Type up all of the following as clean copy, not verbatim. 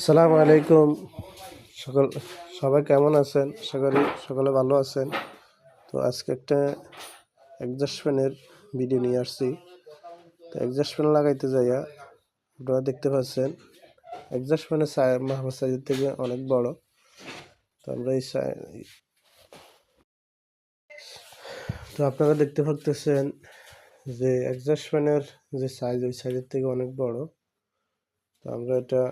আসসালামু আলাইকুম। সকল সবাই কেমন আছেন? আশা করি সকলে ভালো আছেন। তো আজকে একটা এক্সস্ট ফ্যানের ভিডিও নিয়ে আসছি। তো এক্সস্ট ফ্যান লাগাইতে যাইয়া আপনারা দেখতে পাচ্ছেন এক্সস্ট ফ্যানের মাহবুব সাইজের থেকে অনেক বড়। তো আমরা তো আপনারা দেখতে পাচ্ছেন যে এক্সস্ট ফ্যানের যে সাইজ ওই সাইজের থেকে অনেক বড়। তো আমরা এটা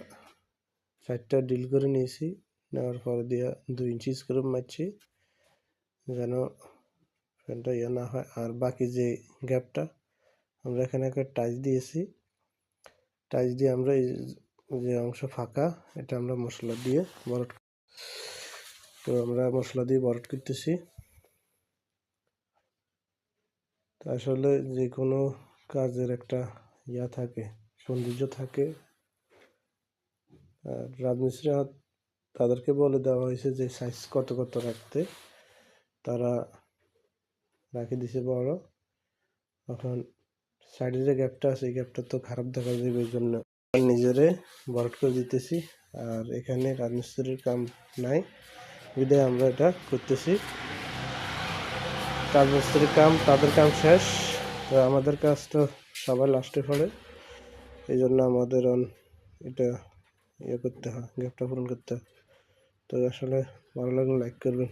সাইডটা ডিল করে নিয়েছি, নেওয়ার পর দিয়ে 2 ইঞ্চি স্ক্রু মারছি যেন ফ্যানটা ইয়ে না হয়। আর বাকি যে গ্যাপটা আমরা এখানে একটা টাইচ দিয়েছি, টাইচ দিয়ে আমরা এই যে অংশ ফাঁকা এটা আমরা মশলা দিয়ে বরট, তো আমরা মশলা দিয়ে বরট করতেছি। তো আসলে যে কোনো কাজের একটা ইয়া থাকে, সৌন্দর্য থাকে। আর রাজমিস্ত্রি তাদেরকে বলে দেওয়া হয়েছে যে সাইজ কত কত রাখতে, তারা রাখি দিছে বড়। এখন সাইডে যে গ্যাপটা আছে এই গ্যাপটা তো খারাপ দেখা যাবে, এই জন্য নিজেরে বরট করে দিতেছি। আর এখানে রাজমিস্ত্রির কাম নাই বিধায় আমরা এটা করতেছি। রাজমিস্ত্রির কাম তাদের কাম শেষ, তো আমাদের কাজ তো সবার লাস্টে পড়ে, এই জন্য আমাদের এটা ইয়ে করতে হয়, গ্যাপটা পূরণ করতে হয়। তো আসলে ভালো লাগলে লাইক করবেন।